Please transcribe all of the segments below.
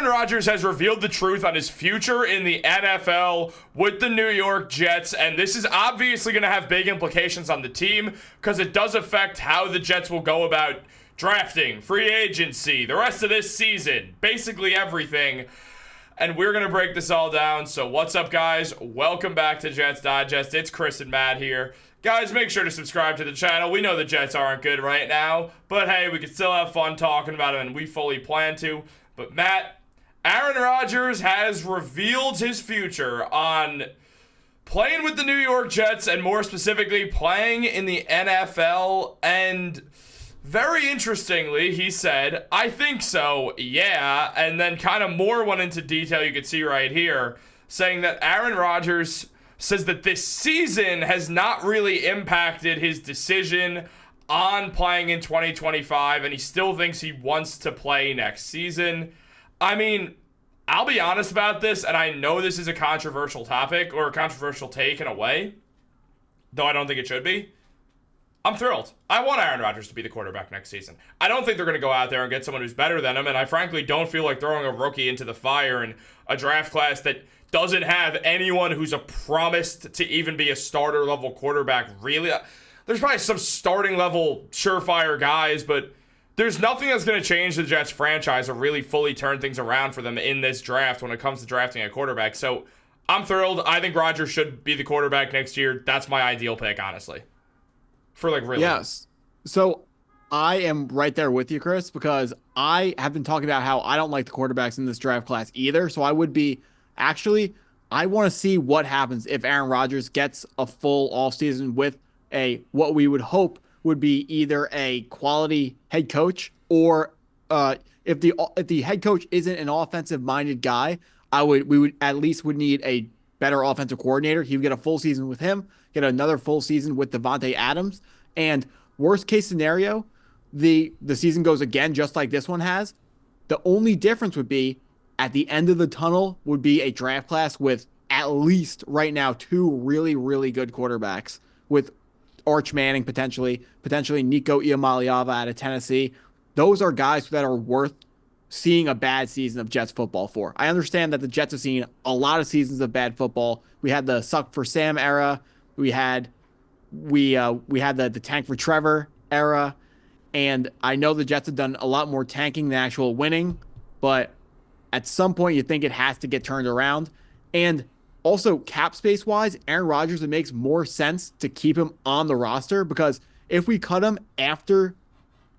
Aaron Rodgers has revealed the truth on his future in the NFL with the New York Jets, and this is obviously going to have big implications on the team because it does affect how the Jets will go about drafting, free agency, the rest of this season, basically everything. And we're going to break this all down. So what's up, guys? Welcome back to Jets Digest. It's Chris and Matt here. Guys, make sure to subscribe to the channel. We know the Jets aren't good right now, but hey, we can still have fun talking about them, and we fully plan to. But Matt, Aaron Rodgers has revealed his future on playing with the New York Jets, and more specifically, playing in the NFL. And very interestingly, he said, I think so, yeah. And then kind of more went into detail, you can see right here, saying that Aaron Rodgers says that this season has not really impacted his decision on playing in 2025, and he still thinks he wants to play next season. I mean, I'll be honest about this, and I know this is a controversial topic, or a controversial take in a way, though I don't think it should be. I'm thrilled. I want Aaron Rodgers to be the quarterback next season. I don't think they're going to go out there and get someone who's better than him, and I frankly don't feel like throwing a rookie into the fire in a draft class that doesn't have anyone who's a promised to even be a starter level quarterback, really. There's probably some starting level surefire guys, but there's nothing that's going to change the Jets franchise or really fully turn things around for them in this draft when it comes to drafting a quarterback. So I'm thrilled. I think Rodgers should be the quarterback next year. That's my ideal pick, honestly. For like really. Yes. So I am right there with you, Chris, because I have been talking about how I don't like the quarterbacks in this draft class either. So I would be I want to see what happens if Aaron Rodgers gets a full offseason with what we would hope would be either a quality head coach, or if the head coach isn't an offensive minded guy, we would at least need a better offensive coordinator. He would get a full season with him, get another full season with Devontae Adams, and worst case scenario, the season goes again just like this one has. The only difference would be at the end of the tunnel would be a draft class with at least right now 2 really, really good quarterbacks, with Arch Manning potentially Nico Iamaleava out of Tennessee. Those are guys that are worth seeing a bad season of Jets football for. I understand that the Jets have seen a lot of seasons of bad football. We had the suck for Sam era. We had the tank for Trevor era. And I know the Jets have done a lot more tanking than actual winning, but at some point you think it has to get turned around. And also, cap space wise, Aaron Rodgers, it makes more sense to keep him on the roster, because if we cut him after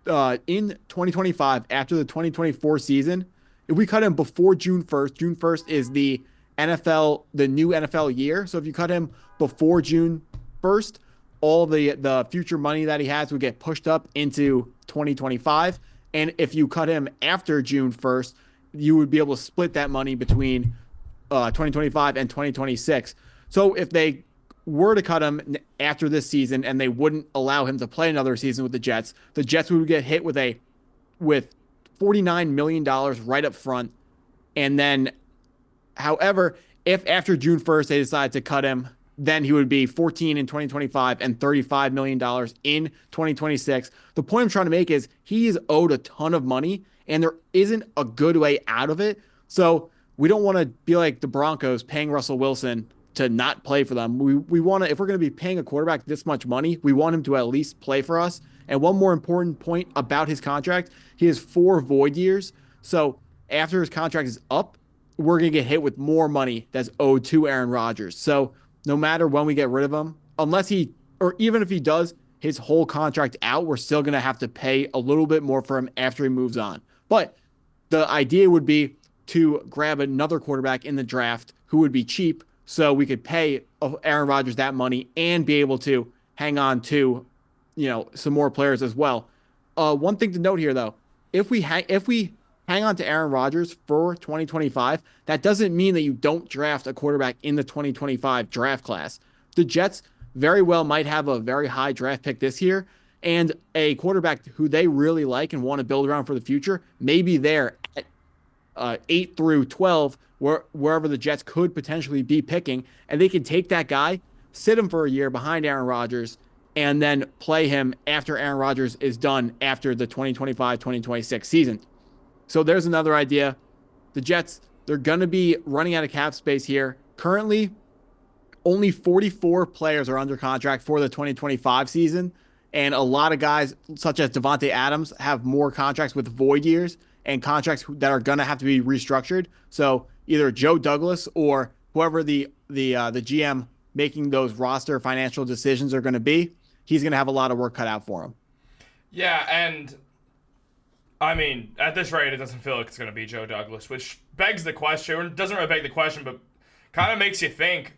in 2025, after the 2024 season, if we cut him before June 1st is the new NFL year. So if you cut him before June 1st, all the future money that he has would get pushed up into 2025. And if you cut him after June 1st, you would be able to split that money between 2025 and 2026. So if they were to cut him after this season and they wouldn't allow him to play another season with the Jets would get hit with $49 million right up front. And then, however, if after June 1st they decide to cut him, then he would be 14 in 2025 and $35 million in 2026. The point I'm trying to make is he is owed a ton of money, and there isn't a good way out of it. So we don't want to be like the Broncos paying Russell Wilson to not play for them. We want to, if we're going to be paying a quarterback this much money, we want him to at least play for us. And one more important point about his contract, he has 4 void years. So after his contract is up, we're going to get hit with more money that's owed to Aaron Rodgers. So no matter when we get rid of him, even if he does his whole contract out, we're still going to have to pay a little bit more for him after he moves on. But the idea would be to grab another quarterback in the draft who would be cheap, so we could pay Aaron Rodgers that money and be able to hang on to, some more players as well. One thing to note here, though, if we hang on to Aaron Rodgers for 2025, that doesn't mean that you don't draft a quarterback in the 2025 draft class. The Jets very well might have a very high draft pick this year, and a quarterback who they really like and want to build around for the future may be there at 8 through 12, wherever the Jets could potentially be picking, and they can take that guy, sit him for a year behind Aaron Rodgers, and then play him after Aaron Rodgers is done after the 2025-2026 season. So there's another idea. the Jets, they're going to be running out of cap space here. Currently, only 44 players are under contract for the 2025 season. And a lot of guys, such as Devontae Adams, have more contracts with void years and contracts that are going to have to be restructured. So either Joe Douglas or whoever the GM making those roster financial decisions are going to be, he's going to have a lot of work cut out for him. Yeah, and I mean, at this rate, it doesn't feel like it's going to be Joe Douglas, which begs the question, or doesn't really beg the question, but kind of makes you think,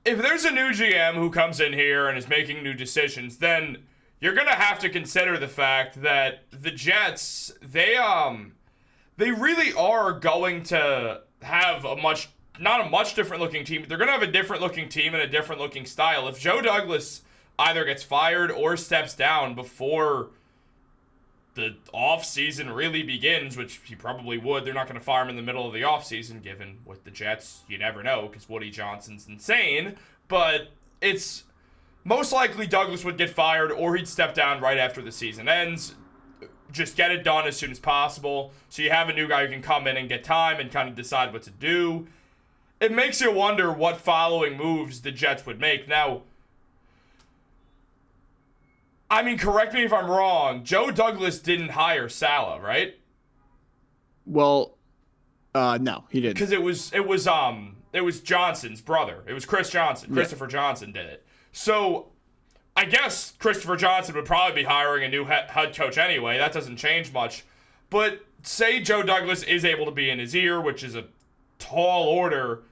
if there's a new GM who comes in here and is making new decisions, then you're going to have to consider the fact that the Jets, they really are going to have not a much different looking team, but they're going to have a different looking team and a different looking style. If Joe Douglas either gets fired or steps down before the offseason really begins, which he probably would, they're not going to fire him in the middle of the offseason, given with the Jets, you never know, because Woody Johnson's insane, but it's most likely Douglas would get fired or he'd step down right after the season ends. Just get it done as soon as possible, so you have a new guy who can come in and get time and kind of decide what to do. It makes you wonder what following moves the Jets would make. Now, I mean, correct me if I'm wrong, Joe Douglas didn't hire Saleh, right? Well, no, he didn't. Because it was Johnson's brother. It was Chris Johnson. Christopher Johnson did it. So I guess Christopher Johnson would probably be hiring a new head coach anyway. That doesn't change much. But say Joe Douglas is able to be in his ear, which is a tall order.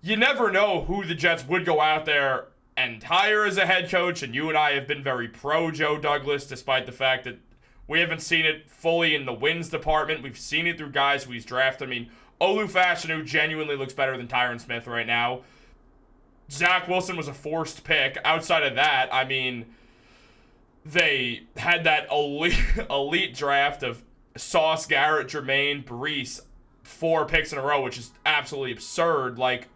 You never know who the Jets would go out there and hire as a head coach, and you and I have been very pro Joe Douglas, despite the fact that we haven't seen it fully in the wins department. We've seen it through guys who he's drafted. I mean, Olu Fashanu genuinely looks better than Tyron Smith right now. Zach Wilson was a forced pick. Outside of that, I mean, they had that elite draft of Sauce, Garrett, Jermaine, Brees, 4 picks in a row, which is absolutely absurd. Like,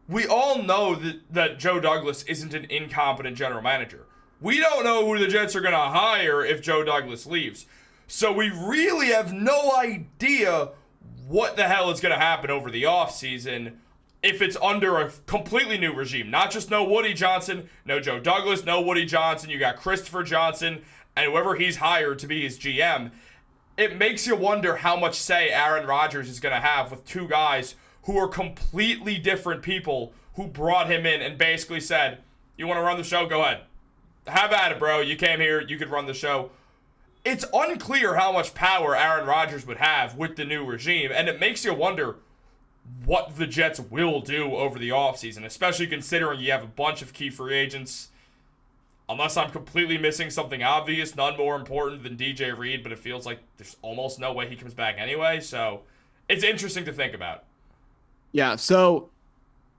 we all know that Joe Douglas isn't an incompetent general manager. We don't know who the Jets are going to hire if Joe Douglas leaves. So we really have no idea what the hell is going to happen over the offseason if it's under a completely new regime. Not just no Woody Johnson, no Joe Douglas, no Woody Johnson. You got Christopher Johnson and whoever he's hired to be his GM. It makes you wonder how much say Aaron Rodgers is going to have with 2 guys who are completely different people who brought him in and basically said, you want to run the show? Go ahead. Have at it, bro. You came here. You could run the show. It's unclear how much power Aaron Rodgers would have with the new regime, and it makes you wonder what the Jets will do over the offseason, especially considering you have a bunch of key free agents. Unless I'm completely missing something obvious, none more important than DJ Reed, but it feels like there's almost no way he comes back anyway, so it's interesting to think about. Yeah, so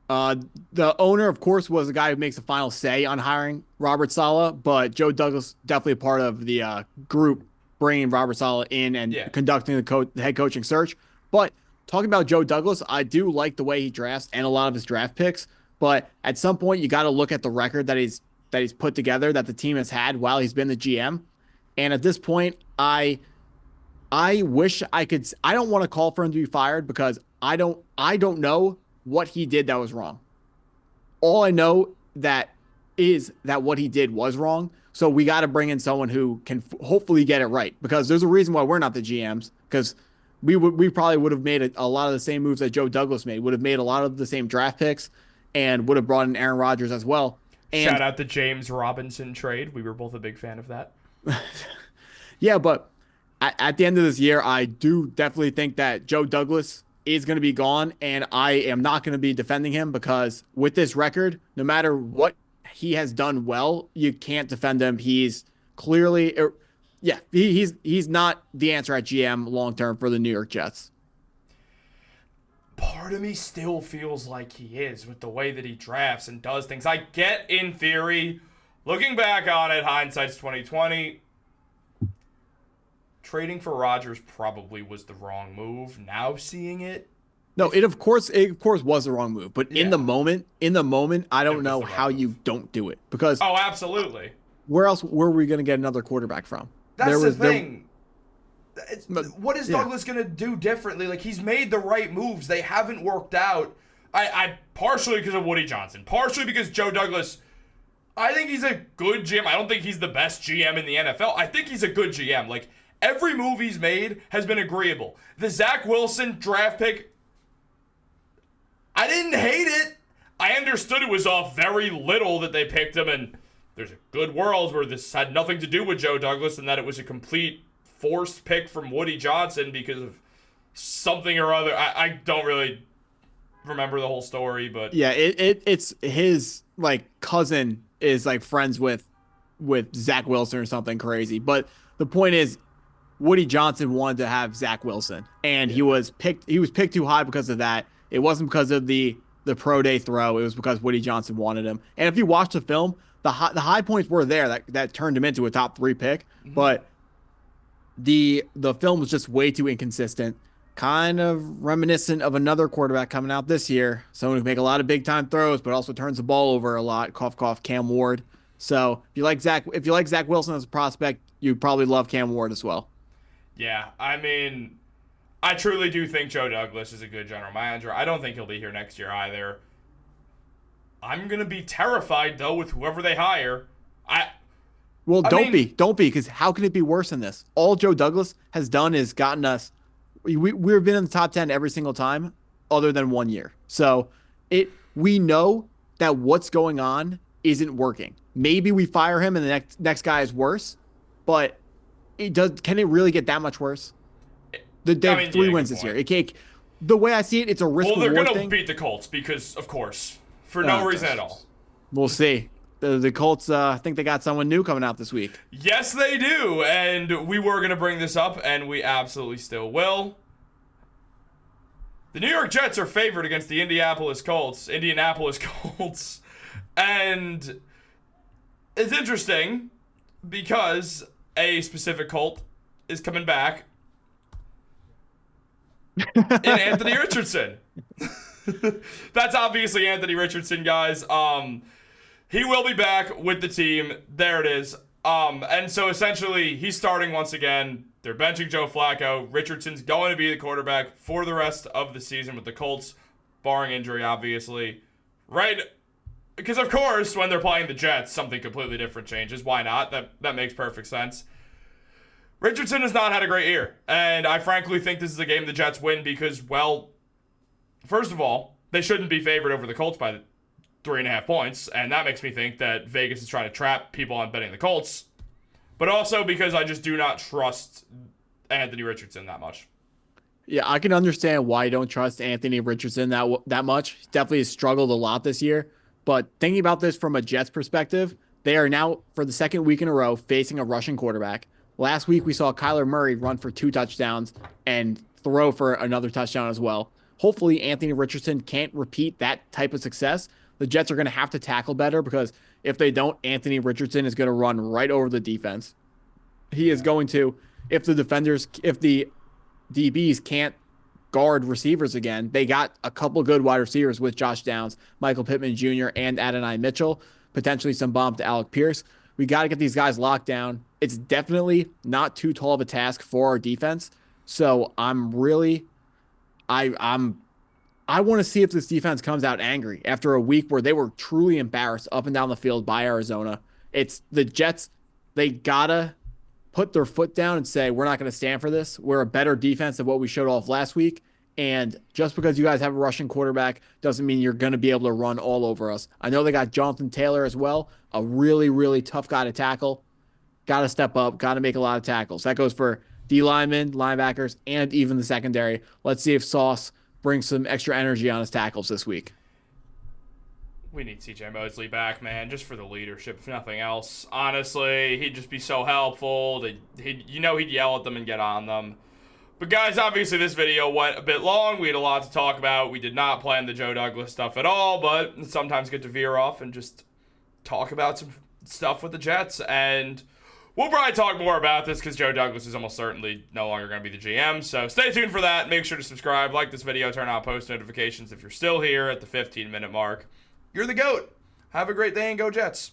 the owner, of course, was the guy who makes the final say on hiring Robert Saleh, but Joe Douglas definitely a part of the group bringing Robert Saleh in and conducting the head coaching search. But talking about Joe Douglas, I do like the way he drafts and a lot of his draft picks, but at some point you got to look at the record that he's put together, that the team has had while he's been the GM. And at this point, I wish I could. I don't want to call for him to be fired because I don't know what he did that was wrong. All I know is that what he did was wrong. So we got to bring in someone who can hopefully get it right, because there's a reason why we're not the GMs, because we probably would have made a lot of the same moves that Joe Douglas made, would have made a lot of the same draft picks, and would have brought in Aaron Rodgers as well. And shout out the James Robinson trade. We were both a big fan of that. Yeah, but at the end of this year, I do definitely think that Joe Douglas is going to be gone, and I am not going to be defending him, because with this record, no matter what he has done well, you can't defend him. He's clearly, he's not the answer at GM long term for the New York Jets. Part of me still feels like he is, with the way that he drafts and does things. I get in theory, looking back on it, hindsight's 2020. Trading for Rodgers probably was the wrong move. Now seeing it, no, it of course was the wrong move. But in the moment, I don't know how you don't do it, because absolutely. Where else were we going to get another quarterback from? That's the thing. What is Douglas going to do differently? Like, he's made the right moves. They haven't worked out. I partially because of Woody Johnson. Partially because Joe Douglas, I think he's a good GM. I don't think he's the best GM in the NFL. I think he's a good GM. Like, every move he's made has been agreeable. The Zach Wilson draft pick, I didn't hate it. I understood it was off very little that they picked him, and there's a good world where this had nothing to do with Joe Douglas and that it was a complete forced pick from Woody Johnson because of something or other. I don't really remember the whole story, but yeah, it's his like cousin is like friends with Zach Wilson or something crazy. But the point is, Woody Johnson wanted to have Zach Wilson, and he was picked too high because of that. It wasn't because of the pro day throw. It was because Woody Johnson wanted him. And if you watch the film, the high points were there that turned him into a top 3 pick, but the film was just way too inconsistent. Kind of reminiscent of another quarterback coming out this year, someone who can make a lot of big time throws, but also turns the ball over a lot. Cough, cough, Cam Ward. So if you like Zach Wilson as a prospect, you probably love Cam Ward as well. Yeah, I mean, I truly do think Joe Douglas is a good general manager. I don't think he'll be here next year either. I'm gonna be terrified though with whoever they hire. Don't be, because how can it be worse than this? All Joe Douglas has done is gotten us. We've been in the top 10 every single time, other than 1 year. So we know that what's going on isn't working. Maybe we fire him and the next guy is worse, but can it really get that much worse? They have 3 wins this year. The way I see it, it's a risk. Well, they're going to beat the Colts because, of course, for no reason at all. We'll see. The Colts, I think they got someone new coming out this week. Yes, they do. And we were going to bring this up, and we absolutely still will. The New York Jets are favored against the Indianapolis Colts. And it's interesting because a specific Colt is coming back in Anthony Richardson. That's obviously Anthony Richardson, guys. He will be back with the team. There it is. And so essentially, he's starting once again. They're benching Joe Flacco. Richardson's going to be the quarterback for the rest of the season with the Colts, barring injury, obviously. Right? Because, of course, when they're playing the Jets, something completely different changes. Why not? That makes perfect sense. Richardson has not had a great year. And I frankly think this is a game the Jets win because, well, first of all, they shouldn't be favored over the Colts by 3.5 points, and that makes me think that Vegas is trying to trap people on betting the Colts, but also because I just do not trust Anthony Richardson that much. Yeah, I can understand why you don't trust Anthony Richardson that much. He definitely has struggled a lot this year, but thinking about this from a Jets perspective, they are now, for the second week in a row, facing a rushing quarterback. Last week, we saw Kyler Murray run for 2 touchdowns and throw for another touchdown as well. Hopefully, Anthony Richardson can't repeat that type of success. The Jets are going to have to tackle better because if they don't, Anthony Richardson is going to run right over the defense. He is going to, if the DBs can't guard receivers again, they got a couple good wide receivers with Josh Downs, Michael Pittman Jr., and Adonai Mitchell, potentially some bump to Alec Pierce. We got to get these guys locked down. It's definitely not too tall of a task for our defense. So I want to see if this defense comes out angry after a week where they were truly embarrassed up and down the field by Arizona. It's the Jets. They gotta put their foot down and say, we're not going to stand for this. We're a better defense than what we showed off last week. And just because you guys have a rushing quarterback doesn't mean you're going to be able to run all over us. I know they got Jonathan Taylor as well, a really, really tough guy to tackle. Got to step up, got to make a lot of tackles. That goes for D linemen, linebackers, and even the secondary. Let's see if Sauce brings some extra energy on his tackles this week. We need CJ Mosley back, man, just for the leadership, if nothing else. Honestly, he'd just be so helpful. He'd yell at them and get on them. But guys, obviously this video went a bit long. We had a lot to talk about. We did not plan the Joe Douglas stuff at all, but it's sometimes good to veer off and just talk about some stuff with the Jets. And we'll probably talk more about this because Joe Douglas is almost certainly no longer going to be the GM. So stay tuned for that. Make sure to subscribe, like this video, turn on post notifications if you're still here at the 15-minute mark. You're the GOAT. Have a great day and go Jets.